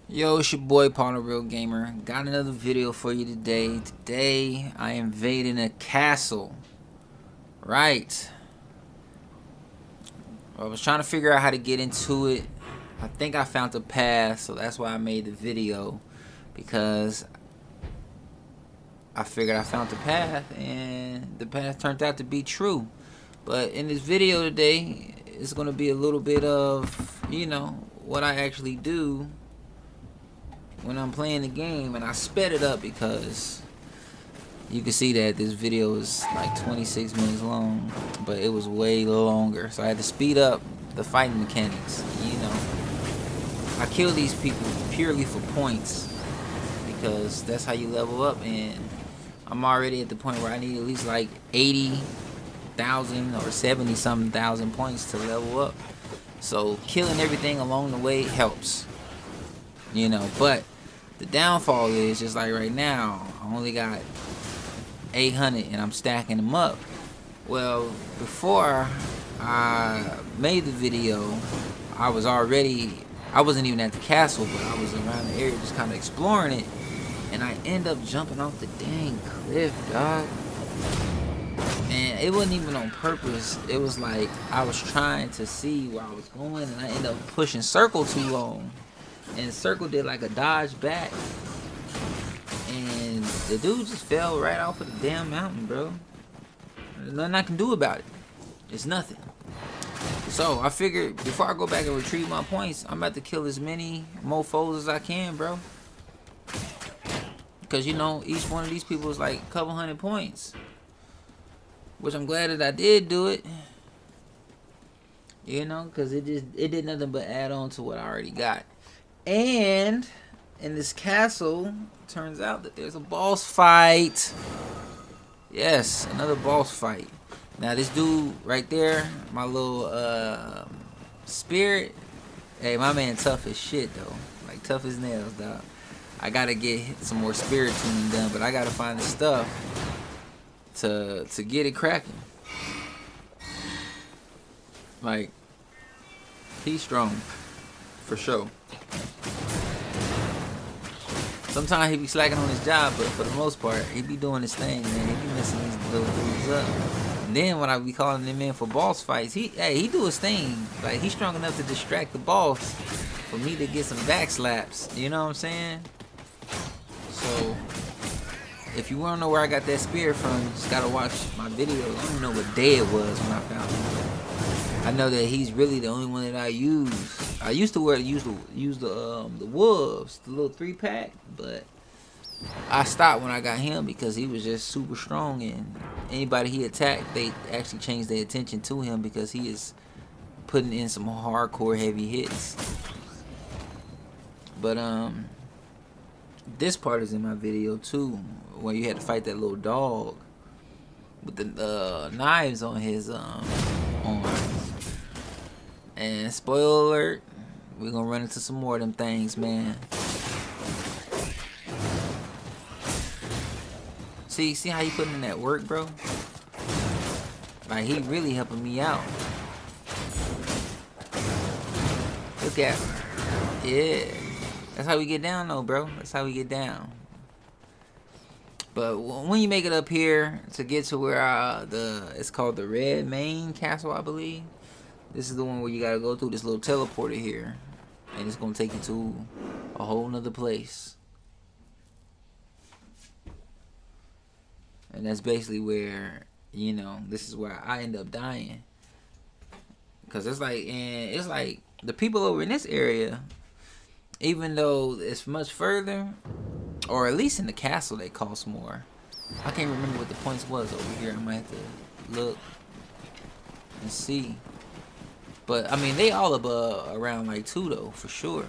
Yo, it's your boy Paul the Real Gamer. Got another video for you today. Today I invading a castle. Right. I was trying to figure out how to get into it. I think I found the path, so that's why I made the video. Because I figured I found the path and the path turned out to be true. But in this video today, it's gonna be a little bit of, what I actually do when I'm playing the game, and I sped it up because you can see that this video is like 26 minutes long, but it was way longer, so I had to speed up the fighting mechanics. I kill these people purely for points because that's how you level up, and I'm already at the point where I need at least like 80,000 or 70 something thousand points to level up, so killing everything along the way helps. But the downfall is, just like right now, I only got 800 and I'm stacking them up. Well, before I made the video, I wasn't even at the castle, but I was around the area just kind of exploring it, and I end up jumping off the dang cliff, dog. And it wasn't even on purpose. It was like I was trying to see where I was going, and I ended up pushing circle too long. And circle did like a dodge back, and the dude just fell right off of the damn mountain, bro. There's nothing I can do about it. It's nothing. So I figured before I go back and retrieve my points, I'm about to kill as many mofos as I can, bro. Because each one of these people is like a couple hundred points, which I'm glad that I did do it. Because it did nothing but add on to what I already got. And in this castle, turns out that there's a boss fight. Yes, another boss fight. Now this dude right there, my little spirit. Hey, my man tough as shit though. Like tough as nails, dog. I gotta get some more spirit tuning done, but I gotta find the stuff to get it cracking. Like, he's strong for sure. Sometimes he be slacking on his job, but for the most part, he be doing his thing, man. He be messing these little dudes up. And then when I be calling him in for boss fights, he do his thing. Like, he's strong enough to distract the boss for me to get some back slaps. You know what I'm saying? So, if you want to know where I got that spear from, you just gotta watch my video. I don't know what day it was when I found him. I know that he's really the only one that I use. I used to use the wolves, the little 3-pack, but I stopped when I got him because he was just super strong, and anybody he attacked, they actually changed their attention to him because he is putting in some hardcore heavy hits. But this part is in my video too, where you had to fight that little dog with the knives on his arms. And spoiler alert, we're gonna run into some more of them things, man. See how he putting in that work, bro? Like, he really helping me out. Look at him. Yeah. That's how we get down though, bro. That's how we get down. But when you make it up here to get to where it's called the Redmane Castle, I believe. This is the one where you gotta go through this little teleporter here, and it's gonna take you to a whole nother place. And that's basically where, this is where I end up dying. Cause it's like the people over in this area, even though it's much further, or at least in the castle they cost more. I can't remember what the points was over here. I might have to look and see. But I mean, they all around like 2 though, for sure.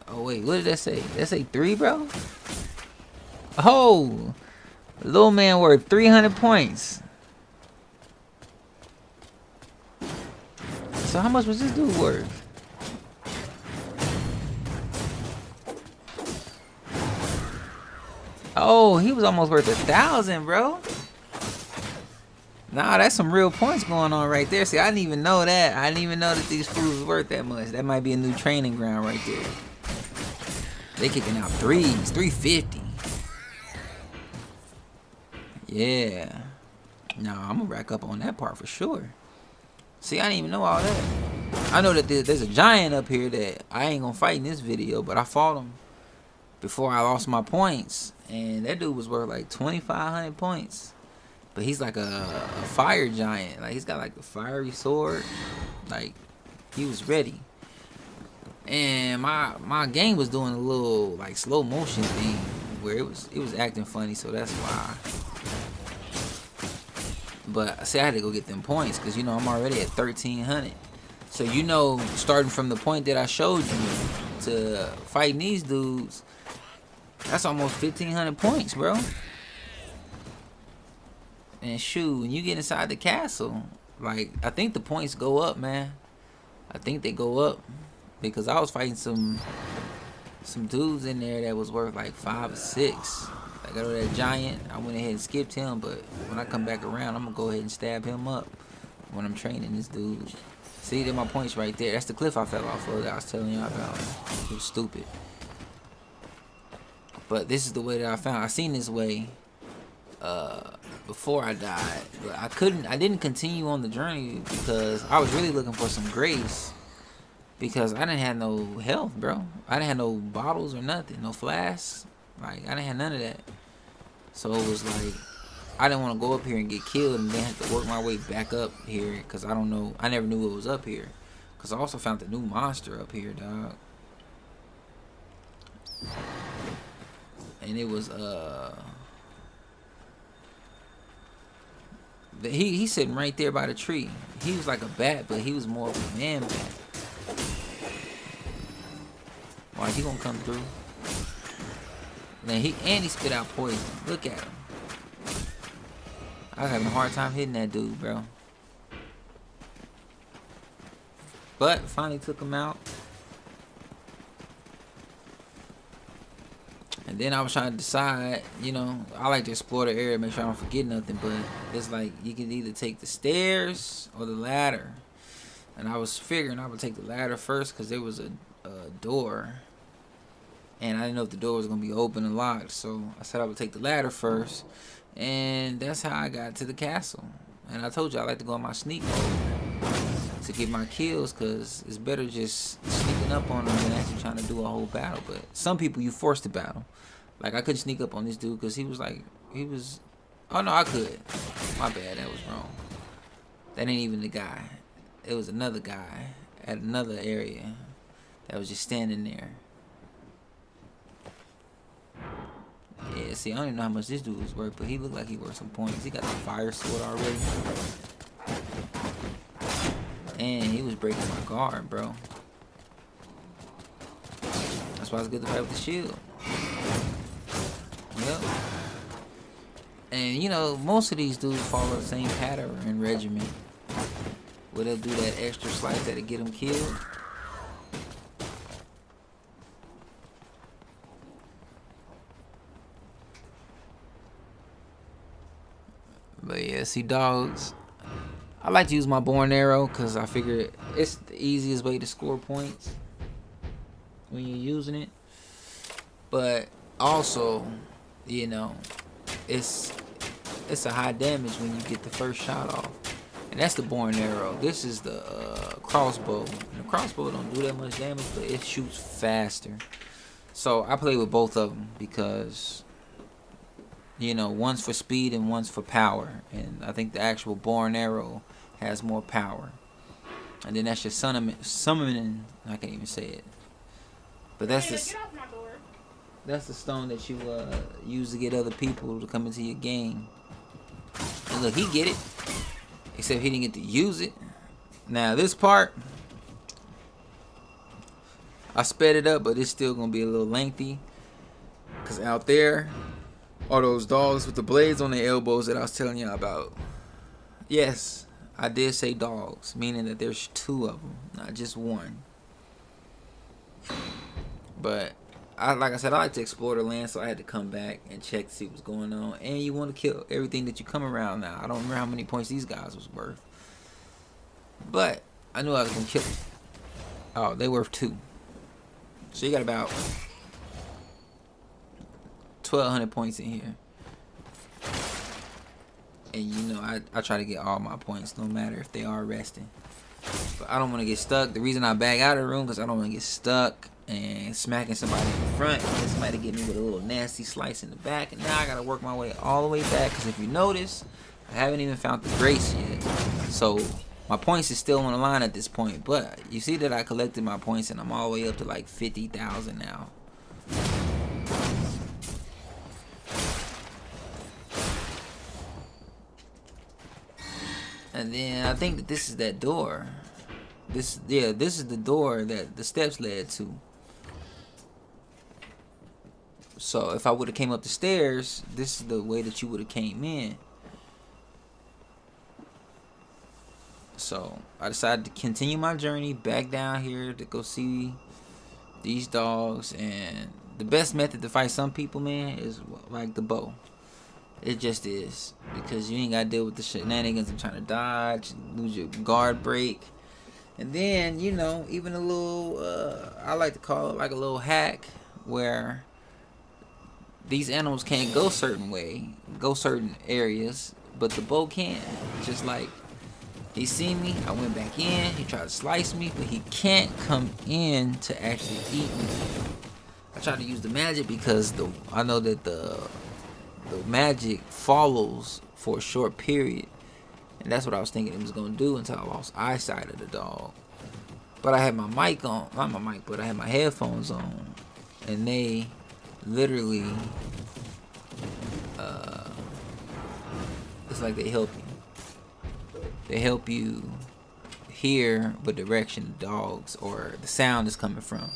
Oh wait, what did that say? That say 3, bro? Oh, little man worth 300 points. So how much was this dude worth? Oh, he was almost worth 1,000, bro. Nah, that's some real points going on right there. See, I didn't even know that. I didn't even know that these fools was worth that much. That might be a new training ground right there. They kicking out threes, 350. Yeah. Nah, I'm gonna rack up on that part for sure. See, I didn't even know all that. I know that there's a giant up here that I ain't gonna fight in this video, but I fought him before I lost my points, and that dude was worth like 2,500 points. But he's like a fire giant. Like, he's got like a fiery sword. Like, he was ready. And my game was doing a little like slow motion thing where it was acting funny, so that's why. But see, I had to go get them points because, you know, I'm already at 1,300. So, you know, starting from the point that I showed you to fighting these dudes, that's almost 1,500 points, bro. And shoot, when you get inside the castle, like, I think the points go up, man. I think they go up because I was fighting some dudes in there that was worth like 5 or 6. I got that giant. I went ahead and skipped him, but when I come back around, I'm gonna go ahead and stab him up when I'm training this dude. See, there my points right there. That's the cliff I fell off of that I was telling y'all about. It was stupid. But this is the way that I found. I seen this way before I died, but I didn't continue on the journey because I was really looking for some grace. Because I didn't have no health, bro. I didn't have no bottles or nothing, no flasks. Like, I didn't have none of that. So it was like, I didn't want to go up here and get killed and then have to work my way back up here. Because I don't know, I never knew what was up here. Because I also found the new monster up here, dog. And it was, he's sitting right there by the tree. He was like a bat, but he was more of a man bat. Why, he gonna come through? Man, he spit out poison. Look at him. I was having a hard time hitting that dude, bro. But finally took him out. And then I was trying to decide, you know, I like to explore the area, make sure I don't forget nothing, but it's like you can either take the stairs or the ladder. And I was figuring I would take the ladder first because there was a door. And I didn't know if the door was going to be open and locked. So I said I would take the ladder first. And that's how I got to the castle. And I told you I like to go on my sneak mode to get my kills. Because it's better just sneaking up on them than actually trying to do a whole battle. But some people you force to battle. Like, I couldn't sneak up on this dude because he was like, oh no, I could. My bad, that was wrong. That ain't even the guy. It was another guy at another area that was just standing there. Yeah, see, I don't even know how much this dude was worth, but he looked like he worth some points. He got the fire sword already. And he was breaking my guard, bro. That's why it's good to fight with the shield. Yep. And, you know, most of these dudes follow the same pattern and regimen. Where they'll do that extra slice that'll get them killed. But yeah, see, dogs, I like to use my bow and arrow because I figure it's the easiest way to score points when you're using it. But also, you know, it's a high damage when you get the first shot off. And that's the bow and arrow. This is the crossbow. And the crossbow don't do that much damage, but it shoots faster. So I play with both of them because, you know, one's for speed and one's for power. And I think the actual bow and arrow has more power. And then that's your summoning. I can't even say it. But that's the stone that you use to get other people to come into your game. And look, he get it. Except he didn't get to use it. Now this part, I sped it up, but it's still gonna be a little lengthy. Cause out there are those dogs with the blades on their elbows that I was telling you about. Yes, I did say dogs, meaning that there's two of them, not just one. But like I said, I like to explore the land, so I had to come back and check to see what's going on. And you want to kill everything that you come around now. I don't remember how many points these guys was worth, but I knew I was gonna kill them. Oh, they worth 2. So you got about 1,200 points in here. And you know, I try to get all my points, no matter if they are resting. But I don't want to get stuck. The reason I back out of the room because I don't want to get stuck and smacking somebody in the front, and somebody get me with a little nasty slice in the back, and now I gotta work my way all the way back. Because if you notice, I haven't even found the grace yet, so my points is still on the line at this point. But you see that I collected my points, and I'm all the way up to like 50,000 now. And then I think that this is that door. This is the door that the steps led to. So if I would have came up the stairs, this is the way that you would have came in. So I decided to continue my journey back down here to go see these dogs. And the best method to fight some people, man, is like the bow. It just is, because you ain't gotta deal with the shenanigans of trying to dodge, lose your guard break. And then, you know, even a little, I like to call it like a little hack, where these animals can't go certain areas, but the bow can. Just like, he seen me, I went back in, he tried to slice me, but he can't come in to actually eat me. I try to use the magic because I know that the magic follows for a short period, and that's what I was thinking it was gonna do until I lost eyesight of the dog. But I had my mic on, not my mic, but I had my headphones on, and they literally, it's like they help you. They help you hear what direction the dogs or the sound is coming from.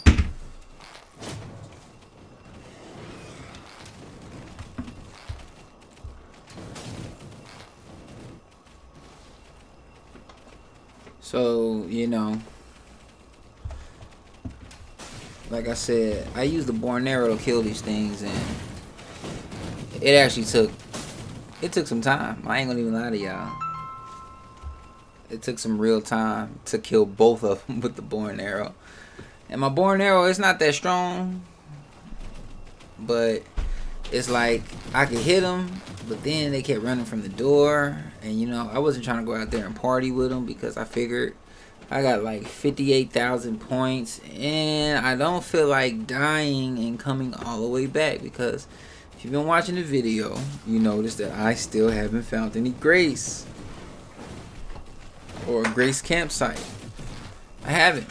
So, you know, like I said, I used the bow and arrow to kill these things, and it actually took some time. I ain't gonna even lie to y'all. It took some real time to kill both of them with the bow and arrow. And my bow and arrow, it's not that strong, but it's like I could hit them, but then they kept running from the door. And you know, I wasn't trying to go out there and party with them, because I figured I got like 58,000 points, and I don't feel like dying and coming all the way back, because if you've been watching the video, you notice that I still haven't found any grace or a grace campsite. I haven't.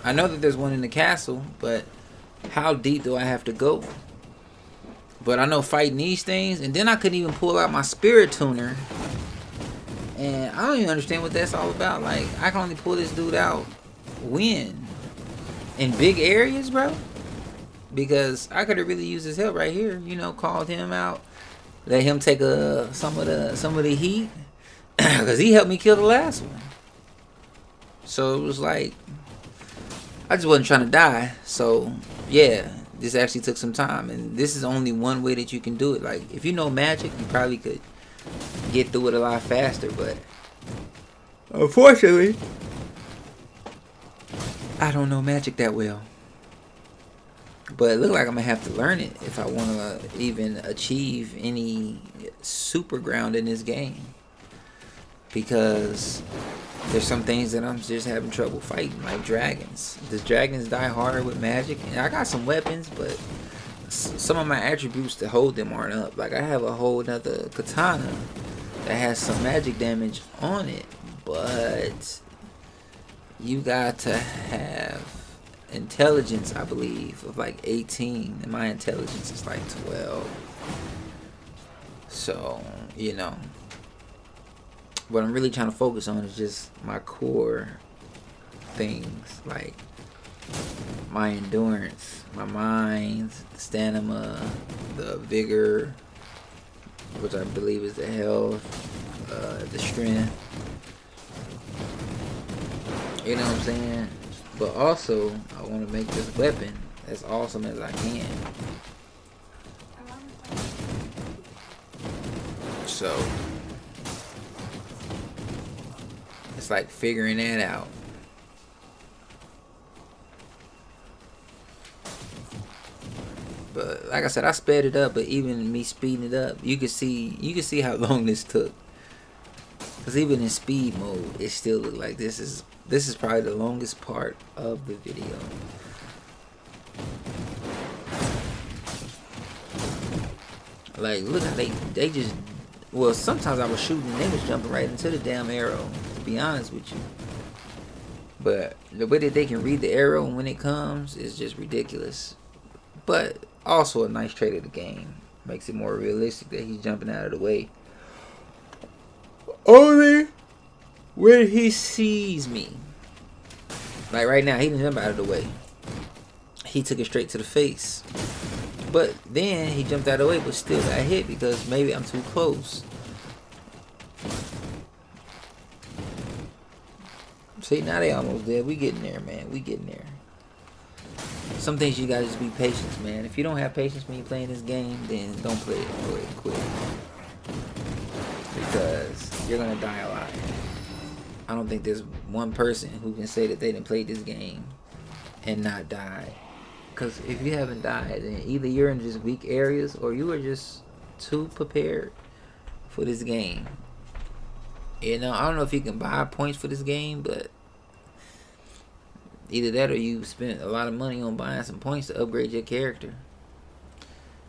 I know that there's one in the castle, but how deep do I have to go? But I know fighting these things, and then I couldn't even pull out my spirit tuner, and I don't even understand what that's all about. Like, I can only pull this dude out when? In big areas, bro? Because I could have really used his help right here. You know, called him out, let him take some of the heat, because he helped me kill the last one. So it was like, I just wasn't trying to die. So yeah, this actually took some time, and this is only one way that you can do it. Like, if you know magic, you probably could get through it a lot faster, but unfortunately, I don't know magic that well. But it looks like I'm gonna have to learn it if I want to even achieve any super ground in this game, because there's some things that I'm just having trouble fighting, like dragons. Does dragons die harder with magic? And I got some weapons, but some of my attributes to hold them aren't up. Like, I have a whole nother katana that has some magic damage on it, but you got to have intelligence, I believe, of like 18, and my intelligence is like 12. So, you know, what I'm really trying to focus on is just my core things, like my endurance, my mind, the stamina, the vigor, which I believe is the health, the strength. You know what I'm saying? But also, I want to make this weapon as awesome as I can. So it's like figuring that out. But like I said, I sped it up, but even me speeding it up, you can see how long this took. Cause even in speed mode, it still looked like this is probably the longest part of the video. Like, look how they just, well, sometimes I was shooting and they was jumping right into the damn arrow, to be honest with you. But the way that they can read the arrow when it comes is just ridiculous. But also a nice trait of the game. Makes it more realistic that he's jumping out of the way. Only when he sees me. Like right now, he didn't jump out of the way. He took it straight to the face. But then he jumped out of the way, but still got hit because maybe I'm too close. See, now they almost dead. We getting there, man. We getting there. Some things you gotta just be patient, man. If you don't have patience when you're playing this game, then don't play it. Go ahead and quit. Because you're gonna die a lot. I don't think there's one person who can say that they didn't play this game and not die. Because if you haven't died, then either you're in just weak areas or you are just too prepared for this game. You know, I don't know if you can buy points for this game, but either that or you spent a lot of money on buying some points to upgrade your character.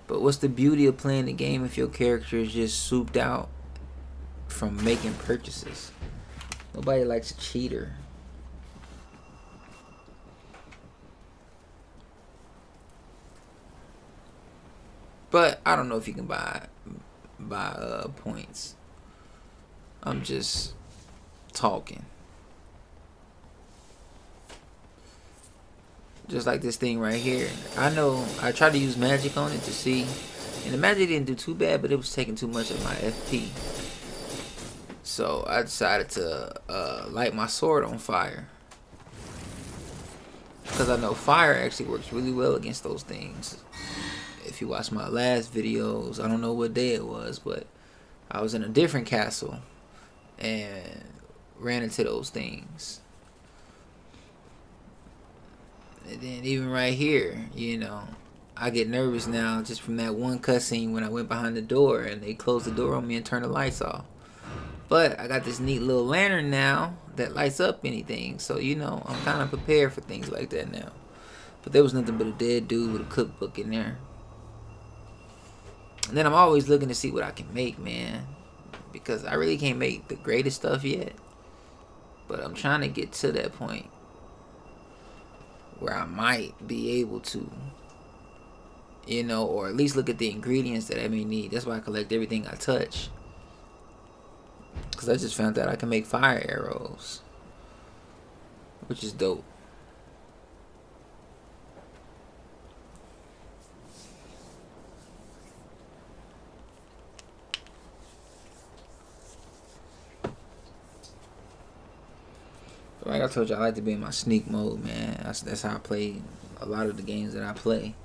But what's the beauty of playing the game if your character is just souped out from making purchases? Nobody likes a cheater. But I don't know if you can buy points. I'm just talking. Just like this thing right here. I know I tried to use magic on it to see, and the magic didn't do too bad, but it was taking too much of my FP. So I decided to light my sword on fire. Because I know fire actually works really well against those things. If you watch my last videos, I don't know what day it was, but I was in a different castle and ran into those things. And then even right here, you know, I get nervous now just from that one cutscene when I went behind the door and they closed the door on me and turned the lights off. But I got this neat little lantern now that lights up anything. So, you know, I'm kind of prepared for things like that now. But there was nothing but a dead dude with a cookbook in there. And then I'm always looking to see what I can make, man. Because I really can't make the greatest stuff yet. But I'm trying to get to that point where I might be able to. You know, or at least look at the ingredients that I may need. That's why I collect everything I touch. Because I just found out I can make fire arrows. Which is dope. Like I told you, I like to be in my sneak mode, man. That's how I play a lot of the games that I play.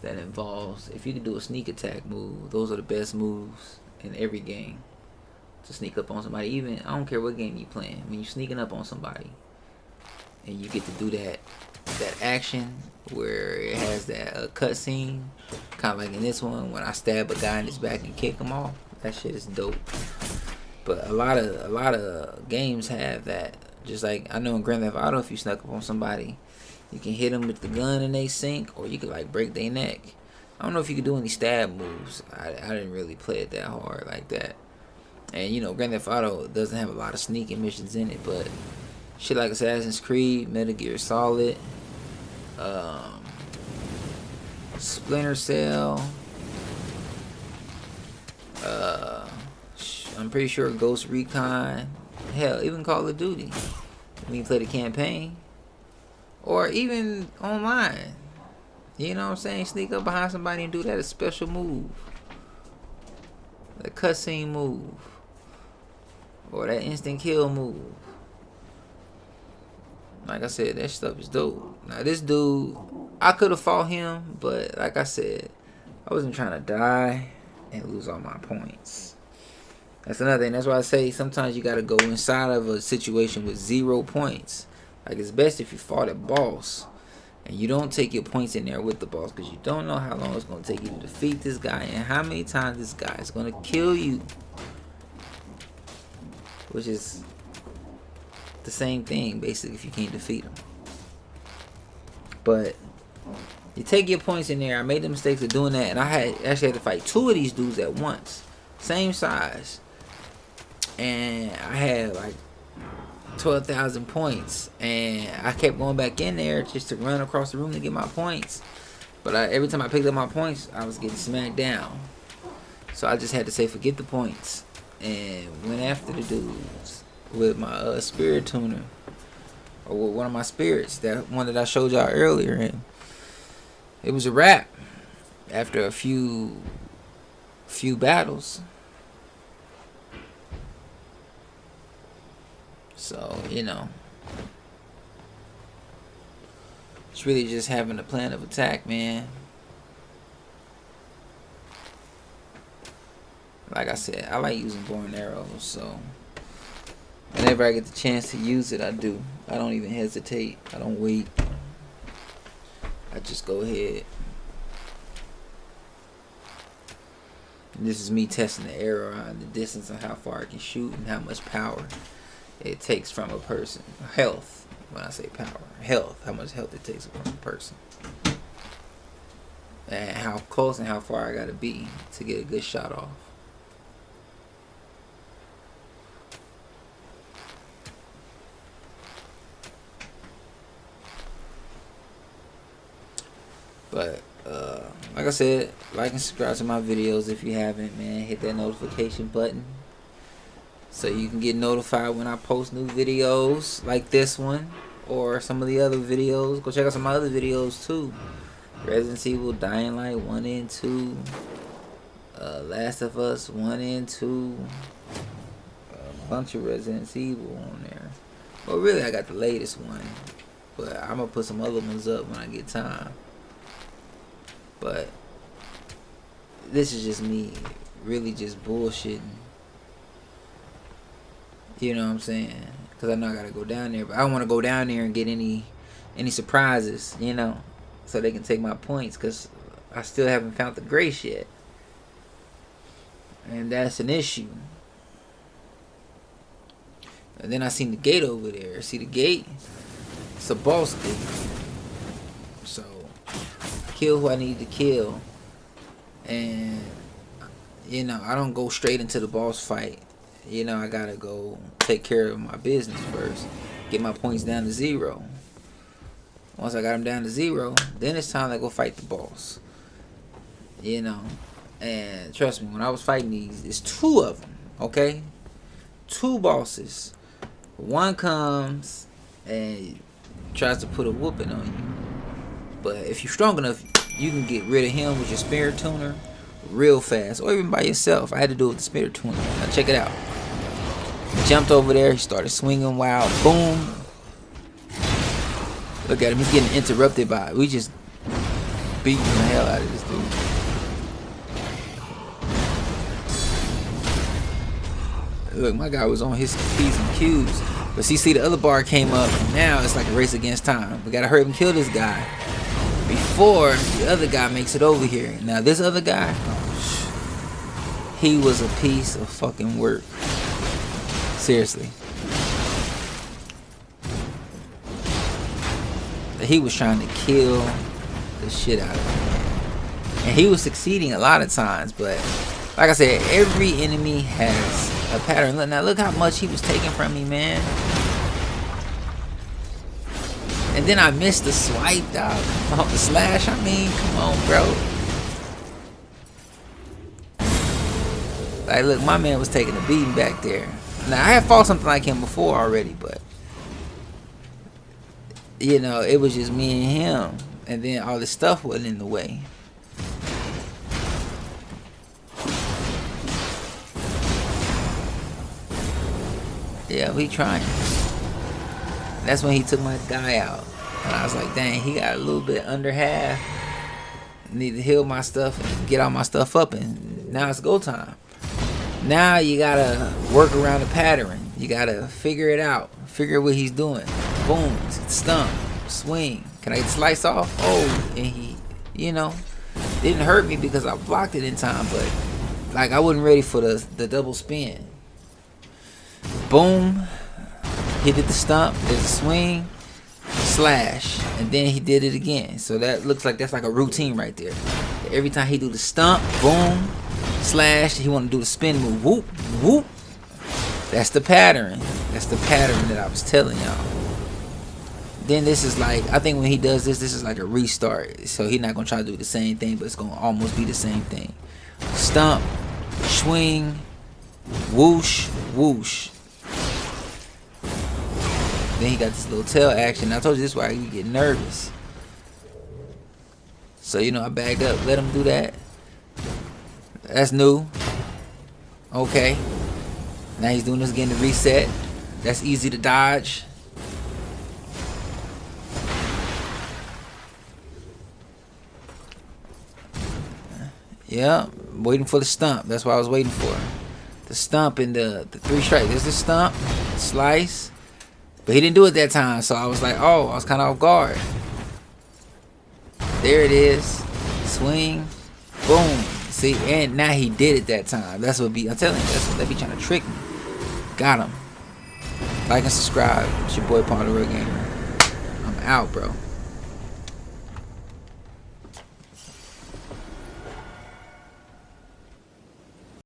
That involves, if you can do a sneak attack move, those are the best moves in every game. To sneak up on somebody. Even, I don't care what game you're playing. When you're sneaking up on somebody and you get to do that action where it has that cutscene, kind of like in this one when I stab a guy in his back and kick him off. That shit is dope. But a lot of games have that. Just like I know in Grand Theft Auto, if you snuck up on somebody, you can hit them with the gun and they sink, or you could like break their neck. I don't know if you could do any stab moves. I didn't really play it that hard like that. And you know, Grand Theft Auto doesn't have a lot of sneaking missions in it, but shit like Assassin's Creed, Metal Gear Solid, Splinter Cell, I'm pretty sure Ghost Recon, hell, even Call of Duty, when you play the campaign, or even online. You know what I'm saying? Sneak up behind somebody and do that, a special move, that cutscene move, or that instant kill move. Like I said, that stuff is dope. Now this dude, I could have fought him, but like I said, I wasn't trying to die and lose all my points. That's another thing. That's why I say sometimes you got to go inside of a situation with 0 points. Like, it's best if you fought a boss and you don't take your points in there with the boss, because you don't know how long it's going to take you to defeat this guy and how many times this guy is going to kill you. Which is the same thing, basically, if you can't defeat him. But you take your points in there. I made the mistakes of doing that, and I actually had to fight 2 of these dudes at once. Same size. And I had like 12,000 points, and I kept going back in there just to run across the room to get my points. But every time I picked up my points, I was getting smacked down. So I just had to say forget the points and went after the dudes with my spirit tuner, or with one of my spirits, that one that I showed y'all earlier. And it was a wrap after a few battles. So, you know, it's really just having a plan of attack, man. Like I said, I like using bow and arrows, so whenever I get the chance to use it, I do. I don't even hesitate. I don't wait. I just go ahead. And this is me testing the arrow out, the distance and how far I can shoot and how much power it takes from a person. Health. When I say power, health. How much health it takes from a person. And how close and how far I gotta be to get a good shot off. But like I said, like and subscribe to my videos if you haven't, man. Hit that notification button so you can get notified when I post new videos like this one or some of the other videos. Go check out some of my other videos too. Resident Evil, Dying Light 1 and 2, Last of Us 1 and 2, a bunch of Resident Evil on there. Well, really, I got the latest one, but I'm gonna put some other ones up when I get time. But this is just me really just bullshitting. You know what I'm saying? Because I know I gotta go down there, but I don't want to go down there and get any surprises, you know, so they can take my points, because I still haven't found the grace yet, and that's an issue. And then I seen the gate over there. See the gate? It's a boss gate. So I kill who I need to kill, and you know, I don't go straight into the boss fight. You know, I gotta go take care of my business first, get my points down to 0. Once I got them down to 0, then it's time to go fight the boss. You know, and trust me, when I was fighting these, it's 2 of them, okay? 2 bosses. One comes and tries to put a whooping on you. But if you're strong enough, you can get rid of him with your spirit tuner real fast, or even by yourself. I had to do it with the spirit tuner. Now check it out. He jumped over there. He started swinging wild. Boom. Look at him. He's getting interrupted by it. We just beating the hell out of this dude. Look, my guy was on his P's and Q's. But see, the other bar came up, and now it's like a race against time. We gotta hurry up and kill this guy before the other guy makes it over here. Now this other guy, he was a piece of fucking work. Seriously. He was trying to kill the shit out of him. And he was succeeding a lot of times, but like I said, every enemy has a pattern. Look, now look how much he was taking from me, man. And then I missed the swipe, dog. Oh, the slash, I mean, come on, bro. Like, look, my man was taking a beating back there. Now, I had fought something like him before already, but you know, it was just me and him. And then all this stuff wasn't in the way. Yeah, we trying. That's when he took my guy out. And I was like, dang, he got a little bit under half. Need to heal my stuff and get all my stuff up, and now it's go time. Now you gotta work around the pattern. You gotta figure it out. Figure what he's doing. Boom, stump, swing. Can I get the slice off? Oh, and he, you know, didn't hurt me because I blocked it in time, but like I wasn't ready for the double spin. Boom, he did the stump, there's a swing, slash, and then he did it again. So that looks like that's like a routine right there. Every time he do the stump, boom, slash, he want to do the spin move, whoop, whoop. That's the pattern. That's the pattern that I was telling y'all. Then this is like, I think when he does this is like a restart. So he's not gonna try to do the same thing, but it's gonna almost be the same thing. Stump, swing, whoosh, whoosh. Then he got this little tail action. I told you this is why you get nervous. So you know, I backed up, let him do that. That's new. Okay. Now he's doing this again to reset. That's easy to dodge. Yeah, waiting for the stump. That's what I was waiting for. The stump and the three strike. There's the stump, slice. But he didn't do it that time, so I was like, oh, I was kind of off guard. There it is. Swing. Boom. See, and now he did it that time. That's what I'm telling you, that's what they be trying to trick me. Got him. Like and subscribe. It's your boy, Paul the Real Gamer. I'm out, bro.